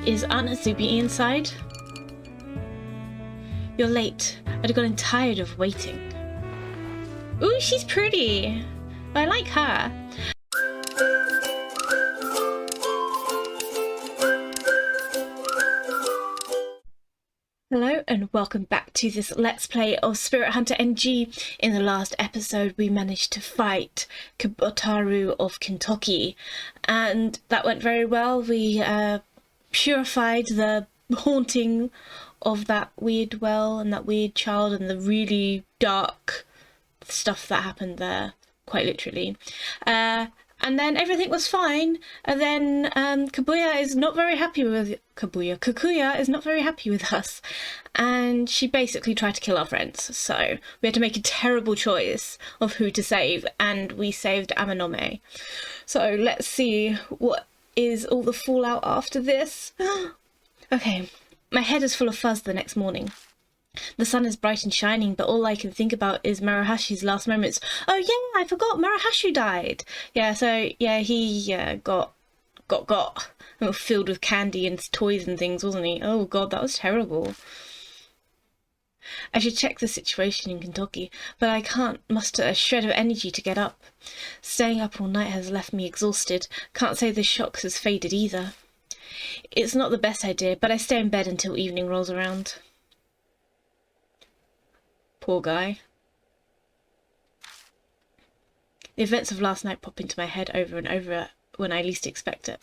Is Aunt Hazubi inside? You're late. I'd gotten tired of waiting. Ooh, she's pretty. I like her. Hello and welcome back to this Let's Play of Spirit Hunter NG. In the last episode we managed to fight Kubitarou of Kentucky and that went very well. We purified the haunting of that weird well and that weird child and the really dark stuff that happened there, quite literally. And then everything was fine, and then Kakuya is not very happy with us, and she basically tried to kill our friends. So we had to make a terrible choice of who to save, and we saved 𝒂𝓂𝓄𝒂𝓂𝓂𝓂. So let's see what is all the fallout after this. Okay, my head is full of fuzz the next morning. The sun is bright and shining, but all I can think about is Murahashi's last moments. Oh yeah, I forgot Murahashi died. Yeah, so yeah, he got filled with candy and toys and things, wasn't he? Oh god, that was terrible. I should check the situation in Kentucky, but I can't muster a shred of energy to get up. Staying up all night has left me exhausted. Can't say the shock has faded either. It's not the best idea, but I stay in bed until evening rolls around. Poor guy. The events of last night pop into my head over and over when I least expect it.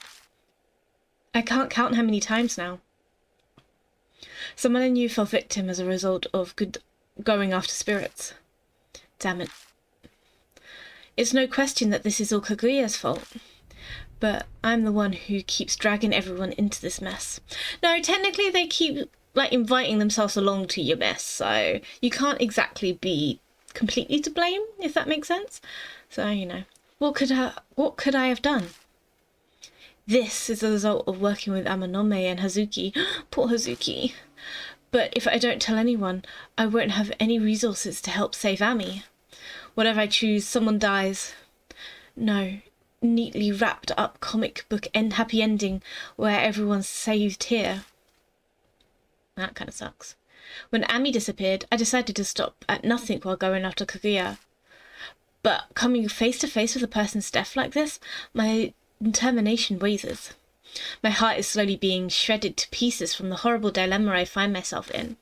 I can't count how many times now. Someone I knew fell victim as a result of going after spirits. Damn it. It's no question that this is all Kaguya's fault. But I'm the one who keeps dragging everyone into this mess. No, technically they keep inviting themselves along to your mess, so you can't exactly be completely to blame, if that makes sense. So, you know, what could I have done? This is the result of working with 𝒂𝓂𝓄𝓂𝓂 and Hazuki. Poor Hazuki. But if I don't tell anyone, I won't have any resources to help save Ami. Whatever I choose, someone dies. No, neatly wrapped up comic book happy ending where everyone's saved here. That kind of sucks. When Ami disappeared, I decided to stop at nothing while going after Kakuya. But coming face to face with a person's death like this, my determination wavers. My heart is slowly being shredded to pieces from the horrible dilemma I find myself in.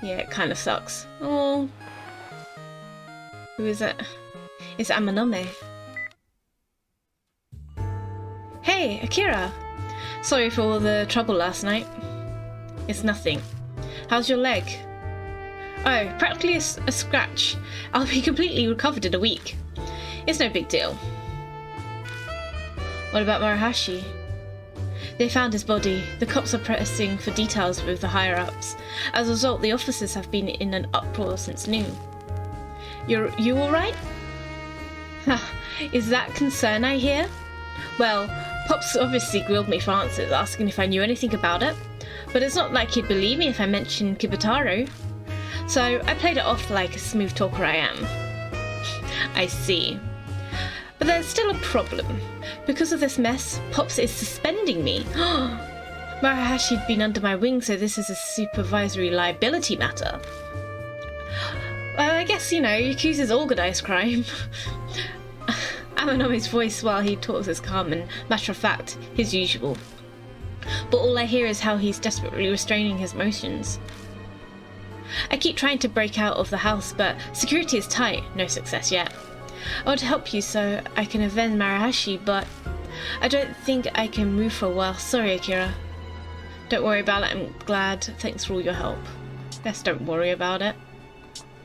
Yeah, it kind of sucks. Oh. Who is it? It's 𝒂𝓂𝓄𝓂𝓂𝓂. Hey, Akira! Sorry for all the trouble last night. It's nothing. How's your leg? Oh, practically a scratch. I'll be completely recovered in a week. It's no big deal. What about Murahashi? They found his body. The cops are pressing for details with the higher-ups. As a result, the officers have been in an uproar since noon. You alright? Is that concern I hear? Well, Pops obviously grilled me for answers, asking if I knew anything about it, but it's not like he'd believe me if I mentioned Kubitarou. So I played it off like a smooth talker I am. I see. But there's still a problem. Because of this mess, Pops is suspending me. Murahashi'd been under my wing, so this is a supervisory liability matter. Well, I guess, you know, he accuses organised crime. 𝒂𝓂𝓄𝓂𝓂𝓂𝓂𝓂𝓂𝓂 voice while he talks is calm and matter-of-fact, his usual. But all I hear is how he's desperately restraining his emotions. I keep trying to break out of the house, but security is tight, no success yet. I want to help you so I can avenge Murahashi, but I don't think I can move for a while. Sorry, Akira. Don't worry about it, I'm glad. Thanks for all your help. Just don't worry about it.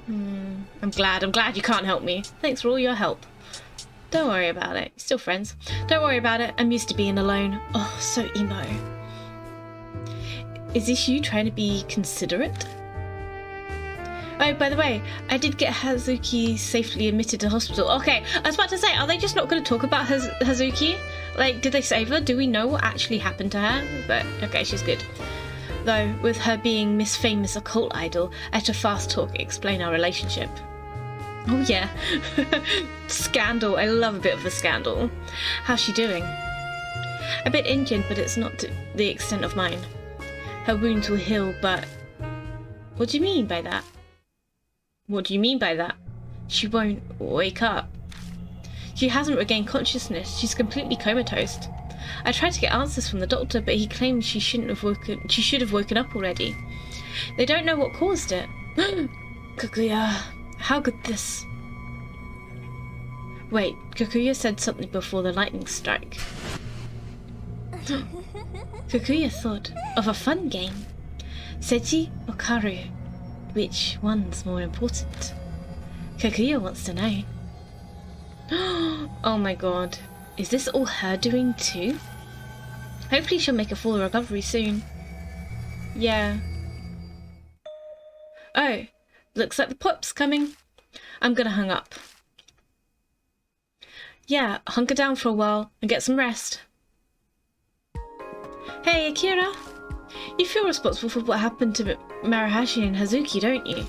I'm glad you can't help me. Thanks for all your help. Don't worry about it. Still friends. Don't worry about it. I'm used to being alone. Oh, so emo. Is this you trying to be considerate? Oh, by the way, I did get Hazuki safely admitted to hospital. Okay, I was about to say, are they just not going to talk about Hazuki? Like, did they save her? Do we know what actually happened to her? But, okay, she's good. Though, with her being Miss Famous Occult Idol, I had to fast talk explain our relationship. Oh yeah, scandal. I love a bit of a scandal. How's she doing? A bit injured, but it's not to the extent of mine. Her wounds will heal, but... What do you mean by that? What do you mean by that? She won't wake up. She hasn't regained consciousness. She's completely comatose. I tried to get answers from the doctor, but he claimed she should have woken up already. They don't know what caused it. Kakuya, how could this... Wait, Kakuya said something before the lightning strike. Kakuya thought of a fun game. Å𝓷𝓚 or 𝒾𝓁𝓚? Which one's more important? Kakuya wants to know. Oh my god. Is this all her doing too? Hopefully she'll make a full recovery soon. Yeah. Oh, looks like the pop's coming. I'm gonna hang up. Yeah, hunker down for a while and get some rest. Hey, Akira. You feel responsible for what happened to Marihashi and Hazuki, don't you?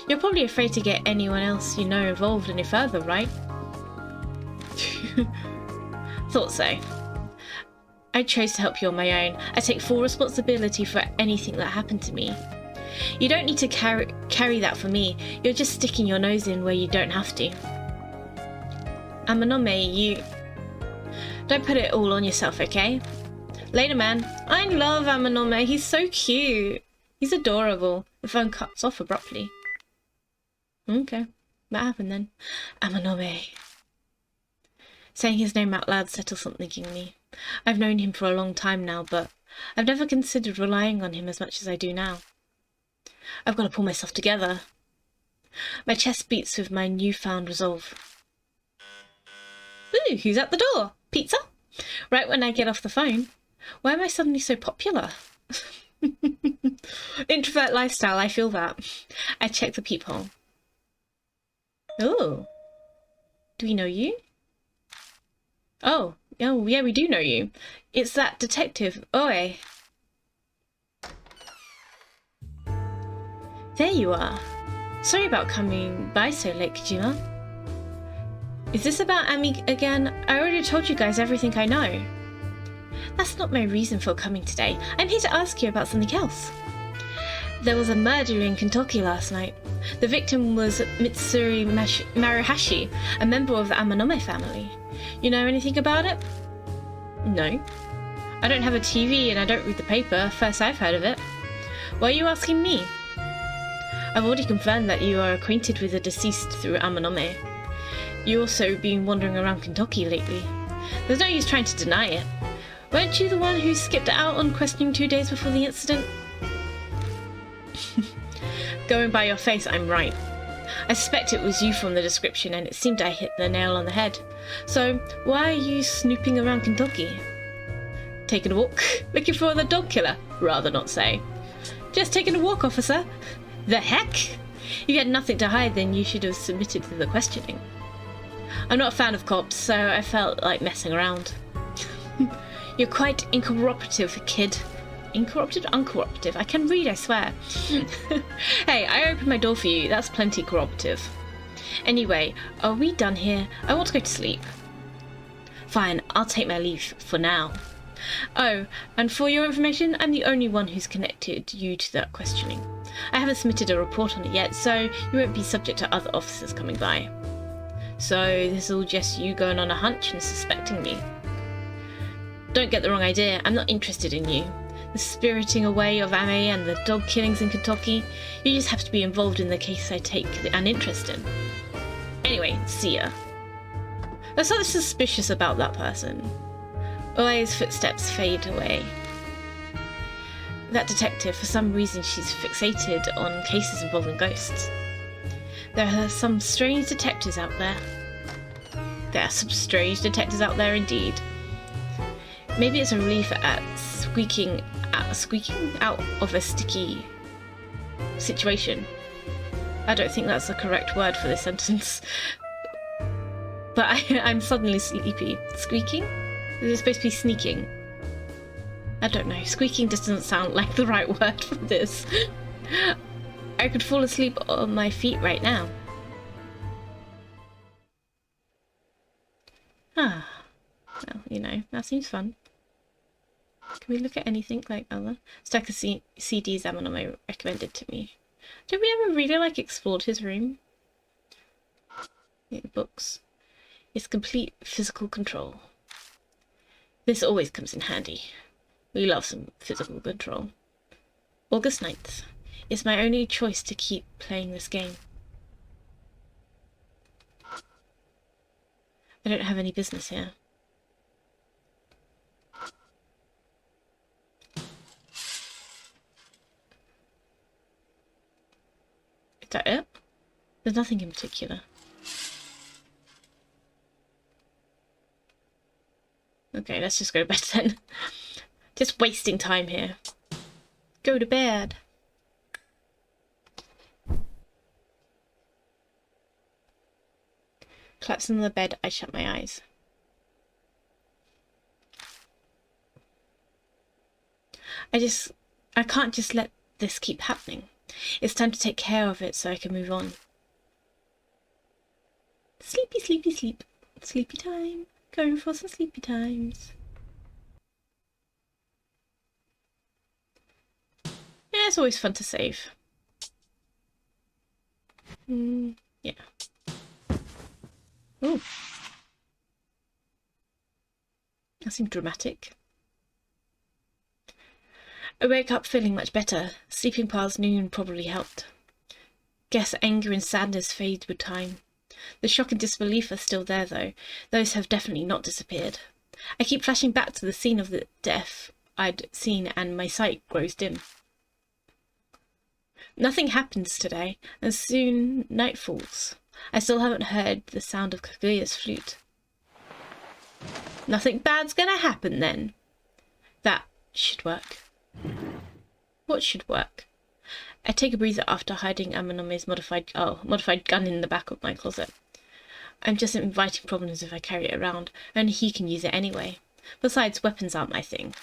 You're probably afraid to get anyone else you know involved any further, right? Thought so. I chose to help you on my own. I take full responsibility for anything that happened to me. You don't need to carry that for me. You're just sticking your nose in where you don't have to. ℵ𝕂𝓄𝒻, you... Don't put it all on yourself, okay? Later, man. I love ℵ𝕂𝓄𝒻. He's so cute. He's adorable. The phone cuts off abruptly. Okay. What happened then? ℵ𝕂𝓄𝒻. Saying his name out loud settles something in me. I've known him for a long time now, but I've never considered relying on him as much as I do now. I've got to pull myself together. My chest beats with my newfound resolve. Ooh, who's at the door? Pizza? Right when I get off the phone. Why am I suddenly so popular? Introvert lifestyle, I feel that. I check the peephole. Oh. Do we know you? Oh, yeah, we do know you. It's that detective, ℏ𝓂𝓃. There you are. Sorry about coming by so late, Kojima. Is this about Ami again? I already told you guys everything I know. That's not my reason for coming today. I'm here to ask you about something else. There was a murder in Kentucky last night. The victim was Mitsuri Marihashi, a member of the ℵ𝕂𝓄𝒻 family. You know anything about it? No. I don't have a TV and I don't read the paper. First I've heard of it. Why are you asking me? I've already confirmed that you are acquainted with the deceased through ℵ𝕂𝓄𝒻. You've also been wandering around Kentucky lately. There's no use trying to deny it. Weren't you the one who skipped out on questioning 2 days before the incident? Going by your face, I'm right. I suspect it was you from the description, and it seemed I hit the nail on the head. So, why are you snooping around Kentucky? Taking a walk? Looking for the dog killer? Rather not say. Just taking a walk, officer. The heck? If you had nothing to hide, then you should have submitted to the questioning. I'm not a fan of cops, so I felt like messing around. You're quite incooperative, kid. Incooperative? Uncooperative. I can read, I swear. Hey, I opened my door for you. That's plenty cooperative. Anyway, are we done here? I want to go to sleep. Fine, I'll take my leave for now. Oh, and for your information, I'm the only one who's connected you to that questioning. I haven't submitted a report on it yet, so you won't be subject to other officers coming by. So this is all just you going on a hunch and suspecting me. Don't get the wrong idea, I'm not interested in you. The spiriting away of Ame and the dog killings in Kentucky, you just have to be involved in the case I take an interest in. Anyway, see ya. There's something suspicious about that person. ℏ𝓂𝓃's footsteps fade away. That detective, for some reason she's fixated on cases involving ghosts. There are some strange detectives out there. There are some strange detectives out there indeed. Maybe it's a relief at squeaking out of a sticky situation. I don't think that's the correct word for this sentence. But I'm suddenly sleepy. Squeaking? Is it supposed to be sneaking? I don't know. Squeaking just doesn't sound like the right word for this. I could fall asleep on my feet right now. Ah. Well, you know, that seems fun. Can we look at anything like other? Stack of CDs Izanami recommended to me. Did we ever really like explored his room? Yeah, books. It's complete physical control. This always comes in handy. We love some physical control. August 9th. It's my only choice to keep playing this game. I don't have any business here. Is that it? There's nothing in particular. Okay, let's just go to bed then. Just wasting time here. Go to bed. Collapsing on the bed, I shut my eyes. I can't just let this keep happening. It's time to take care of it so I can move on. Sleepy, sleepy, sleep. Sleepy time. Going for some sleepy times. Yeah, it's always fun to save. Yeah. Oh. That seemed dramatic. I wake up feeling much better. Sleeping past noon probably helped. Guess anger and sadness fade with time. The shock and disbelief are still there though. Those have definitely not disappeared. I keep flashing back to the scene of the death I'd seen and my sight grows dim. Nothing happens today, and soon night falls. I still haven't heard the sound of Kakuya's flute. Nothing bad's gonna happen then. That should work. What should work? I take a breather after hiding Izaname's modified gun in the back of my closet. I'm just inviting problems if I carry it around. Only he can use it anyway. Besides, weapons aren't my thing.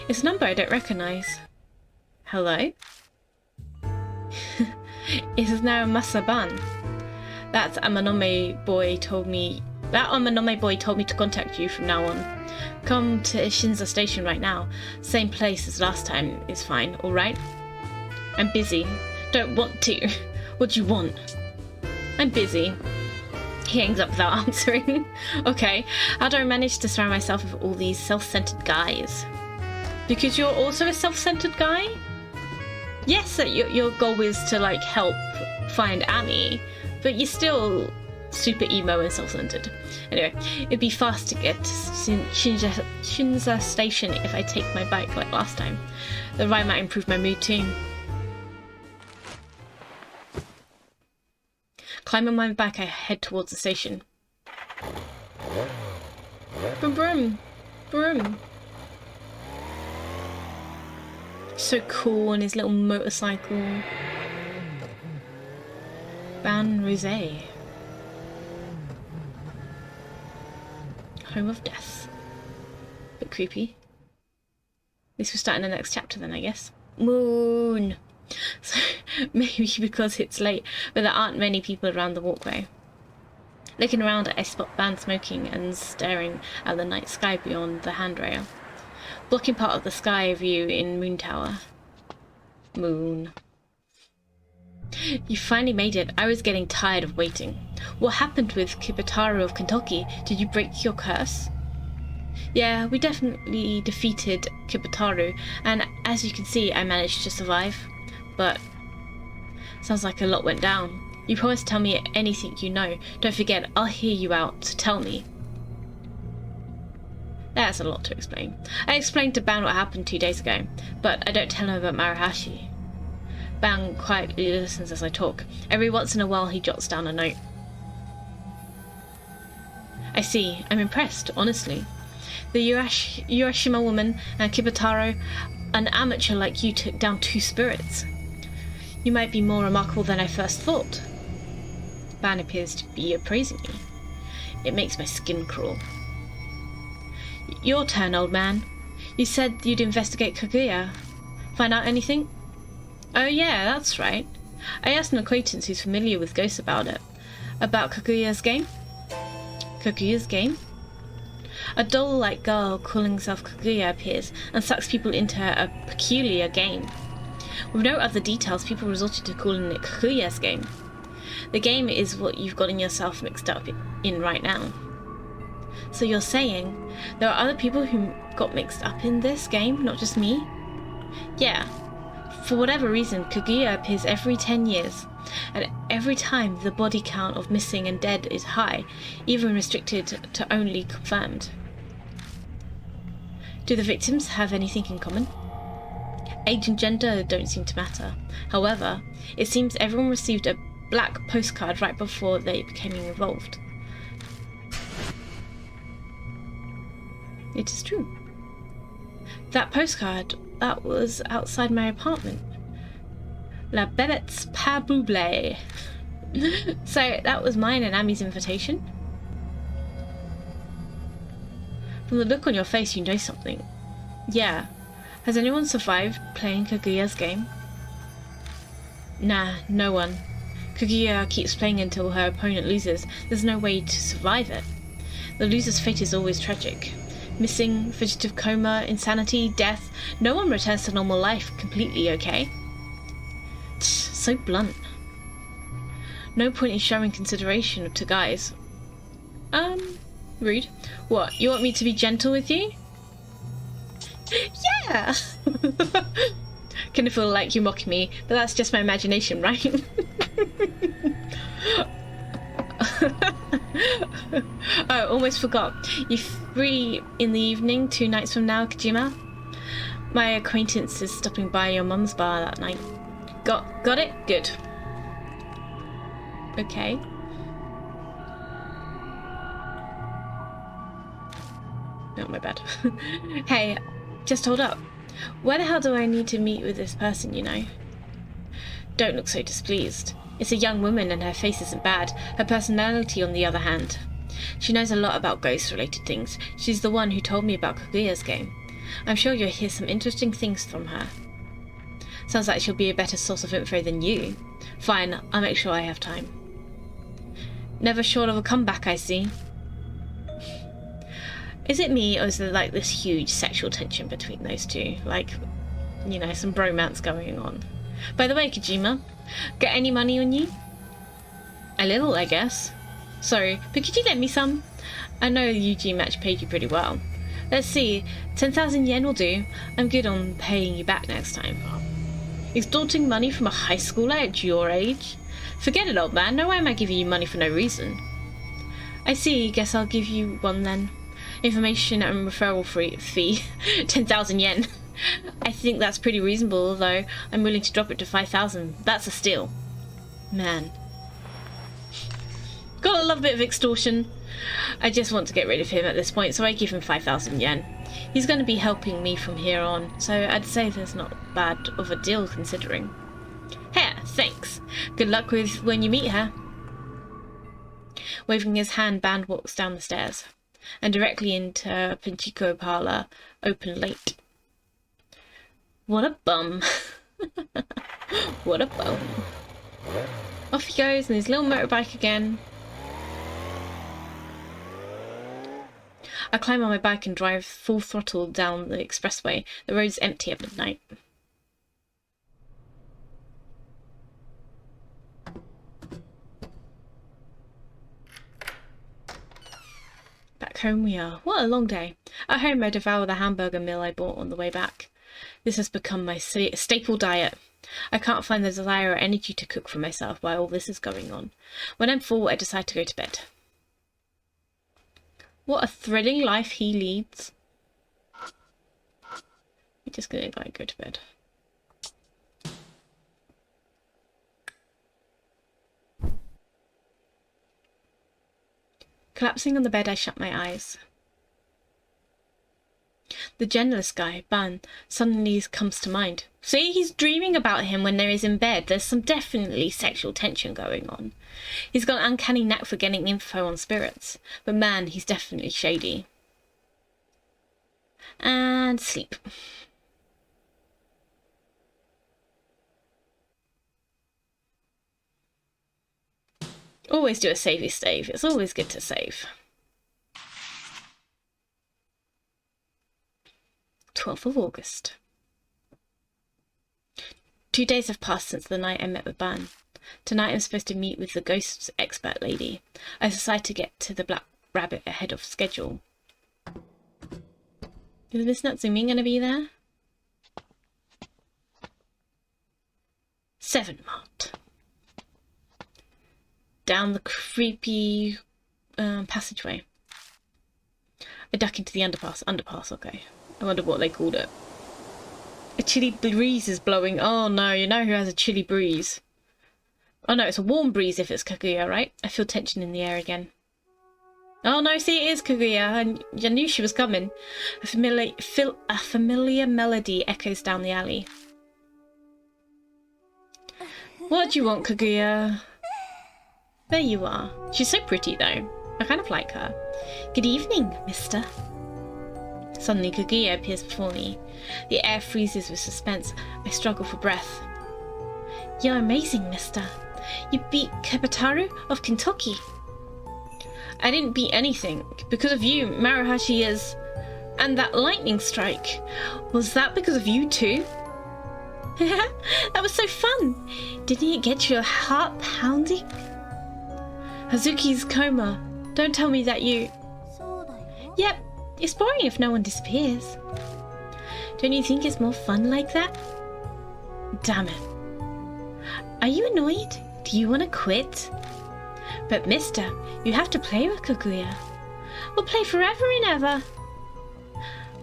It's a number I don't recognise. Hello? It is now Masaban. That Izanami boy told me to contact you from now on. Come to Ishinza Station right now. Same place as last time is fine, alright? I'm busy. Don't want to. What do you want? I'm busy. He hangs up without answering. Okay, how do I manage to surround myself with all these self-centered guys? Because you're also a self-centered guy? Yes, your goal is to like help find Ami, but you're still super emo and self-centered. Anyway, it'd be fast to get to Shinza Station if I take my bike like last time. The ride might improve my mood too. Climbing my bike, I head towards the station. Vroom vroom, vroom. So cool on his little motorcycle. 𝒫𝓁𝑒𝓃𝓉. Home of Death. Bit creepy. At least we're starting the next chapter then, I guess. Moon! So, maybe because it's late, but there aren't many people around the walkway. Looking around, I spot Ban smoking and staring at the night sky beyond the handrail, blocking part of the sky view in Moon Tower. Moon. You finally made it. I was getting tired of waiting. What happened with Kubitarou of Kentucky? Did you break your curse? Yeah, we definitely defeated Kubitarou, and as you can see, I managed to survive. But sounds like a lot went down. You promised to tell me anything you know. Don't forget, I'll hear you out, so tell me. That's a lot to explain. I explained to Ban what happened 2 days ago, but I don't tell him about Maruhashi. Ban quietly listens as I talk. Every once in a while he jots down a note. I see. I'm impressed, honestly. The Urashima woman and Kubitarou, an amateur like you, took down 2 spirits. You might be more remarkable than I first thought. Ban appears to be appraising me. It makes my skin crawl. Your turn, old man. You said you'd investigate Kakuya. Find out anything? Oh yeah, that's right. I asked an acquaintance who's familiar with ghosts about it. About Kakuya's game? Kakuya's game? A doll-like girl calling herself Kakuya appears and sucks people into a peculiar game. With no other details, people resorted to calling it Kakuya's game. The game is what you've gotten yourself mixed up in right now. So you're saying there are other people who got mixed up in this game, not just me? Yeah. For whatever reason, Kaguya appears every 10 years, and every time the body count of missing and dead is high, even restricted to only confirmed. Do the victims have anything in common? Age and gender don't seem to matter. However, it seems everyone received a black postcard right before they became involved. It is true. That postcard, that was outside my apartment. �ฬ𝓃𝓷. So that was mine and Ami's invitation? From the look on your face, you know something. Yeah. Has anyone survived playing Kaguya's game? Nah, no one. Kaguya keeps playing until her opponent loses. There's no way to survive it. The loser's fate is always tragic. Missing, vegetative coma, insanity, death. No one returns to normal life completely okay. So blunt. No point in showing consideration to guys. Rude. What, you want me to be gentle with you? Yeah! Kinda feel like you're mocking me, but that's just my imagination, right? Oh, almost forgot. You free in the evening 2 nights from now, Kojima? My acquaintance is stopping by your mum's bar that night. Got it? Good. Okay. Oh, my bad. Hey, just hold up. Where the hell do I need to meet with this person, you know? Don't look so displeased. It's a young woman and her face isn't bad. Her personality, on the other hand. She knows a lot about ghost-related things. She's the one who told me about Kaguya's game. I'm sure you'll hear some interesting things from her. Sounds like she'll be a better source of info than you. Fine, I'll make sure I have time. Never short of a comeback, I see. Is it me, or is there like this huge sexual tension between those two? Like, you know, some bromance going on. By the way, Kojima, got any money on you? A little, I guess. Sorry, but could you lend me some? I know the UG match paid you pretty well. Let's see, 10,000 yen will do. I'm good on paying you back next time. Extorting money from a high schooler at your age? Forget it, old man. No way am I giving you money for no reason. I see, guess I'll give you one then. Information and referral fee, 10,000 yen. I think that's pretty reasonable, although I'm willing to drop it to 5,000. That's a steal. Man. Gotta love a bit of extortion. I just want to get rid of him at this point, so I give him 5,000 yen. He's going to be helping me from here on, so I'd say there's not bad of a deal considering. Here, thanks. Good luck with when you meet her. Waving his hand, Band walks down the stairs and directly into Pachinko parlor, open late. What a bum. What a bum. Off he goes on his little motorbike again. I climb on my bike and drive full throttle down the expressway. The road's empty at midnight. Back home we are. What a long day. At home I devour the hamburger meal I bought on the way back. This has become my staple diet. I can't find the desire or energy to cook for myself while all this is going on. When I'm full, I decide to go to bed. What a thrilling life he leads. We're just gonna go to bed. Collapsing on the bed, I shut my eyes. The genderless guy, Ban, suddenly comes to mind. See, he's dreaming about him when he's in bed. There's some definitely sexual tension going on. He's got an uncanny knack for getting info on spirits. But man, he's definitely shady. And sleep. Always do a savey save. It's always good to save. 12th of August. 2 days have passed since the night I met with Ban. Tonight I'm supposed to meet with the ghost expert lady. I decided to get to the Black Rabbit ahead of schedule. Is this ℏ𝕗𝑒 going to be there? 7 marked. Down the creepy passageway. I duck into the underpass. Underpass, okay. I wonder what they called it. A chilly breeze is blowing. Oh no, you know who has a chilly breeze? Oh no, it's a warm breeze if it's Kakuya, right? I feel tension in the air again. Oh no, see, it is Kakuya. I knew she was coming. A familiar melody echoes down the alley. What do you want, Kakuya? There you are. She's so pretty though. I kind of like her. Good evening, mister. Suddenly Kakuya appears before me. The air freezes with suspense. I struggle for breath. You're amazing, mister. You beat Kubitarou of Kentucky. I didn't beat anything. Because of you, Maruhashi is... And that lightning strike. Was that because of you too? That was so fun. Didn't it get your heart pounding? Hazuki's coma. Don't tell me that you... Yep, it's boring if no one disappears. Don't you think it's more fun like that? Damn it. Are you annoyed? Do you want to quit? But mister, you have to play with Kakuya. We'll play forever and ever.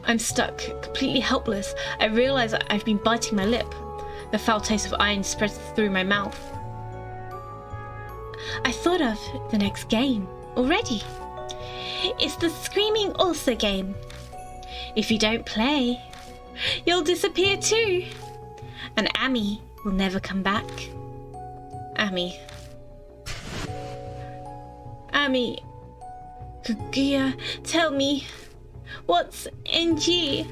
I'm stuck, completely helpless. I realise I've been biting my lip. The foul taste of iron spreads through my mouth. I thought of the next game already. It's the Screaming Author game. If you don't play, you'll disappear too. And Ami will never come back. Ami. Ami. Kakuya, tell me, what's NG?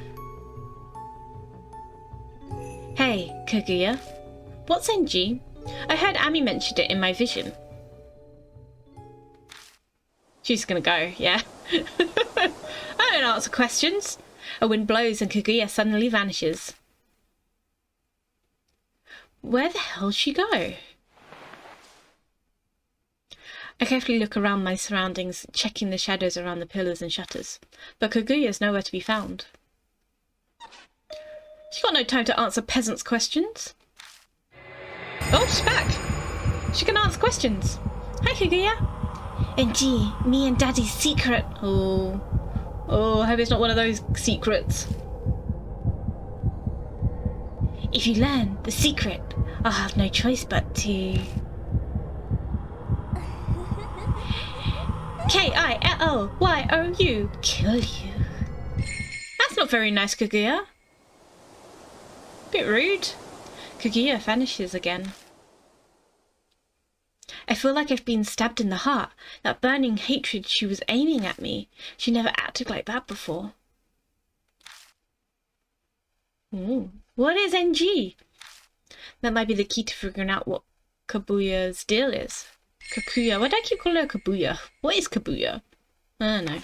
Hey, Kakuya, what's NG? I heard Ami mentioned it in my vision. She's gonna go, yeah. I don't answer questions. A wind blows and Kakuya suddenly vanishes. Where the hell'd she go? I carefully look around my surroundings, checking the shadows around the pillars and shutters, but Kaguya's nowhere to be found. She's got no time to answer peasants' questions. Oh, she's back! She can answer questions. Hi, Kaguya. And gee, me and Daddy's secret. Oh, I hope it's not one of those secrets. If you learn the secret, I'll have no choice but to... K-I-L-L-Y-O-U, kill you. That's not very nice, Kaguya. Bit rude. Kaguya vanishes again. I feel like I've been stabbed in the heart. That burning hatred she was aiming at me. She never acted like that before. Ooh. What is NG? That might be the key to figuring out what Kabuya's deal is. Kakuya. Why do I keep calling her Kabuya? What is Kabuya? I don't know.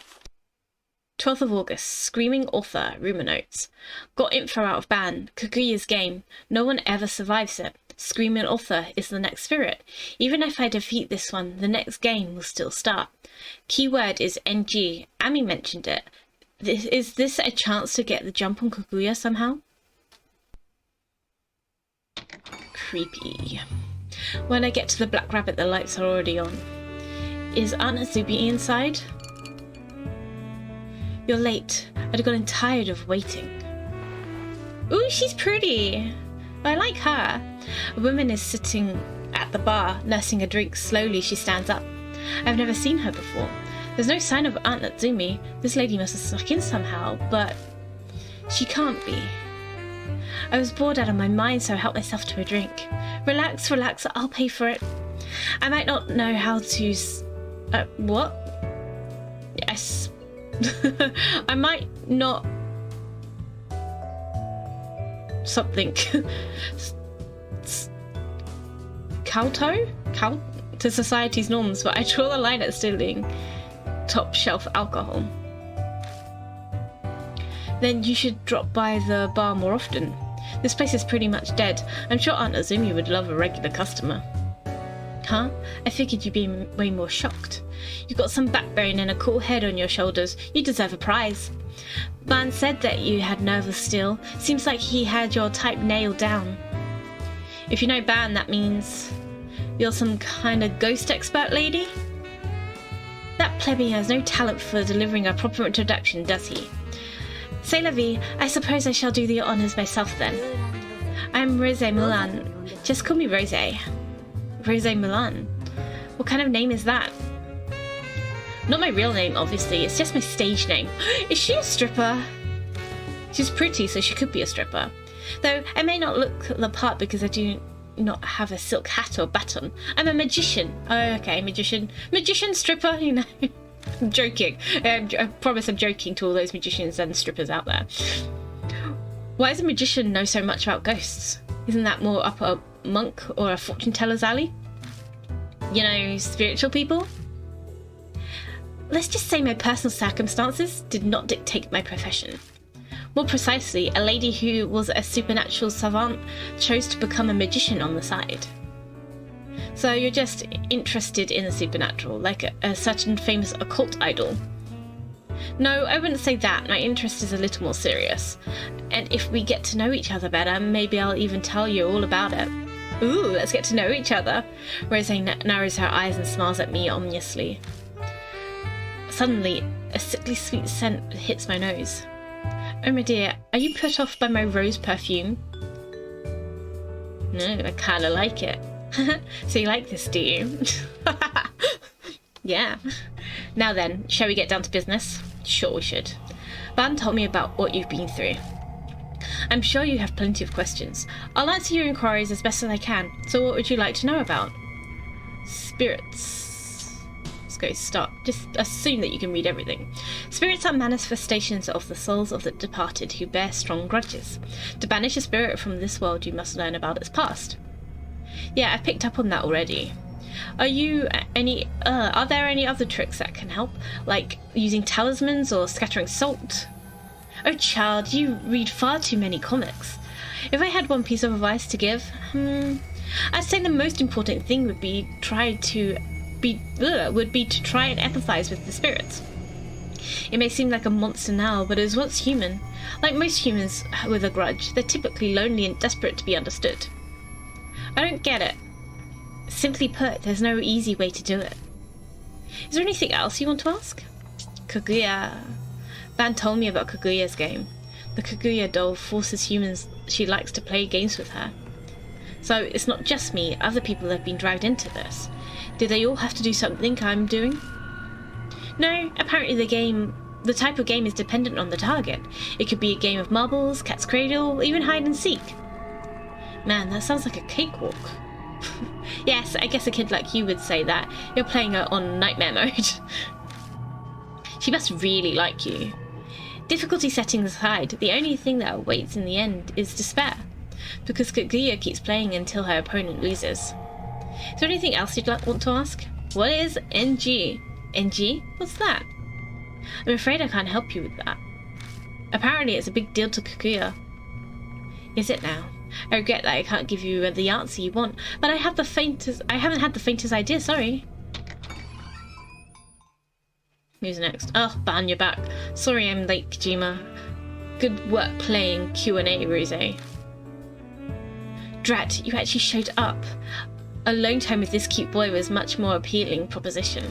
12th of August. Screaming Author. Rumour notes. Got info out of Ban. Kakuya's game. No one ever survives it. Screaming Author is the next spirit. Even if I defeat this one, the next game will still start. Keyword is NG. Ami mentioned it. Is this a chance to get the jump on Kakuya somehow? Creepy. When I get to the Black Rabbit, the lights are already on. Is Aunt Azubi inside? You're late. I'd gotten tired of waiting. Ooh, she's pretty. I like her. A woman is sitting at the bar, nursing a drink. Slowly, she stands up. I've never seen her before. There's no sign of Aunt Natsumi. This lady must have snuck in somehow, but she can't be. I was bored out of my mind, so I helped myself to a drink. Relax, relax, I'll pay for it. I might not know how to... what? Yes. I might not... something. 𝒞𝓂𝓂𝓃? to society's norms, but I draw the line at stealing top shelf alcohol. Then you should drop by the bar more often. This place is pretty much dead. I'm sure Aunt Azumi would love a regular customer. Huh? I figured you'd be way more shocked. You've got some backbone and a cool head on your shoulders. You deserve a prize. Ban said that you had nerve of steel. Seems like he had your type nailed down. If you know Ban, that means you're some kind of ghost expert lady? That plebby has no talent for delivering a proper introduction, does he? 𝒮𝓁𝑒𝓃, I suppose I shall do the honours myself then. I'm Rose Mulan. Just call me Rose. Rose Mulan? What kind of name is that? Not my real name, obviously. It's just my stage name. Is she a stripper? She's pretty, so she could be a stripper. Though I may not look the part because I do not have a silk hat or baton. I'm a magician. Oh, okay, magician. Magician, stripper, you know. I'm joking. I promise I'm joking to all those magicians and strippers out there. Why does a magician know so much about ghosts? Isn't that more up a monk or a fortune teller's alley? You know, spiritual people? Let's just say my personal circumstances did not dictate my profession. More precisely, a lady who was a supernatural savant chose to become a magician on the side. So you're just interested in the supernatural, like a certain famous occult idol. No, I wouldn't say that. My interest is a little more serious. And if we get to know each other better, maybe I'll even tell you all about it. Ooh, let's get to know each other. Rose narrows her eyes and smiles at me ominously. Suddenly, a sickly sweet scent hits my nose. Oh my dear, are you put off by my rose perfume? No, I kinda like it. So you like this, do you? Yeah. Now then, shall we get down to business? Sure we should. Ban told me about what you've been through. I'm sure you have plenty of questions. I'll answer your inquiries as best as I can. So what would you like to know about? Spirits. Let's go start. Just assume that you can read everything. Spirits are manifestations of the souls of the departed who bear strong grudges. To banish a spirit from this world, you must learn about its past. Yeah, I picked up on that already. Are there any other tricks that can help? Like using talismans or scattering salt? Oh child, you read far too many comics. If I had one piece of advice to give, I'd say the most important thing would be to try and empathize with the spirits. It may seem like a monster now, but it was once human. Like most humans with a grudge, they're typically lonely and desperate to be understood. I don't get it. Simply put, there's no easy way to do it. Is there anything else you want to ask? Kakuya. Ban told me about Kakuya's game. The Kakuya doll forces humans she likes to play games with her. So it's not just me, other people have been dragged into this. Do they all have to do something I'm doing? No, apparently the type of game is dependent on the target. It could be a game of marbles, cat's cradle, even hide and seek. Man, that sounds like a cakewalk. Yes, I guess a kid like you would say that. You're playing her on nightmare mode. She must really like you. Difficulty settings aside, the only thing that awaits in the end is despair. Because Kakuya keeps playing until her opponent loses. Is there anything else you'd want to ask? What is NG? NG? What's that? I'm afraid I can't help you with that. Apparently it's a big deal to Kakuya. Is it now? I regret that I can't give you the answer you want, but I haven't had the faintest idea, sorry. Who's next? Oh, Ban, you're back. Sorry I'm late, Kojima. Good work playing Q&A, Rose. Drat, you actually showed up. Alone time with this cute boy was much more appealing proposition.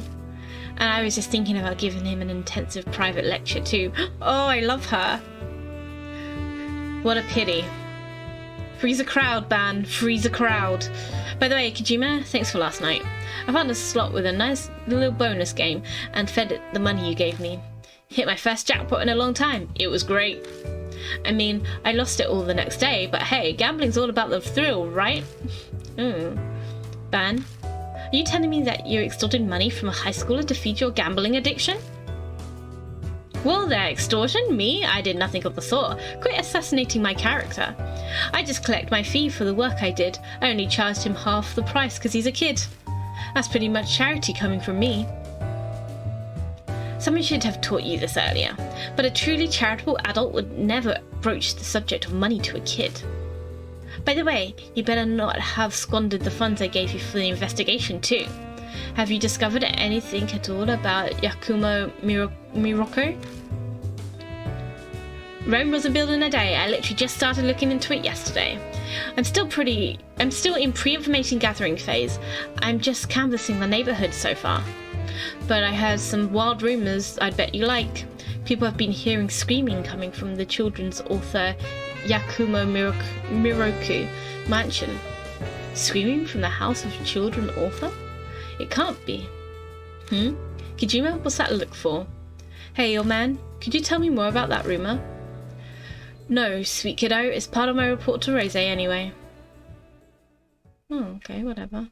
And I was just thinking about giving him an intensive private lecture too. Oh, I love her. What a pity. Freeze a crowd, Ban. Freeze a crowd. By the way, Kojima, thanks for last night. I found a slot with a nice little bonus game and fed it the money you gave me. Hit my first jackpot in a long time. It was great. I mean, I lost it all the next day, but hey, gambling's all about the thrill, right? Ban, are you telling me that you extorted money from a high schooler to feed your gambling addiction? Well, there, extortion? Me? I did nothing of the sort. Quit assassinating my character. I just collect my fee for the work I did. I only charged him half the price because he's a kid. That's pretty much charity coming from me. Someone should have taught you this earlier, but a truly charitable adult would never broach the subject of money to a kid. By the way, you better not have squandered the funds I gave you for the investigation too. Have you discovered anything at all about ℏ𝕗𝑒𝒃𝓄𝒃? Rome wasn't built in a day. I literally just started looking into it yesterday. I'm still in pre-information gathering phase. I'm just canvassing the neighborhood so far. But I heard some wild rumors I'd bet you like. People have been hearing screaming coming from the children's author ℏ𝕗𝑒𝒃𝓄𝒃 mansion. Screaming from the house of children author? It can't be. Kojima, what's that look for? Hey, old man, could you tell me more about that rumor? No, sweet kiddo, it's part of my report to Rose anyway. Oh, okay, whatever.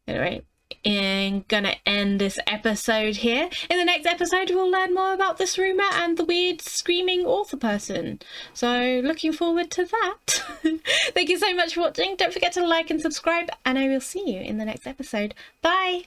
Anyway, I'm gonna end this episode here. In the next episode, we'll learn more about this rumor and the weird screaming author person. So, looking forward to that. Thank you so much for watching. Don't forget to like and subscribe, and I will see you in the next episode. Bye!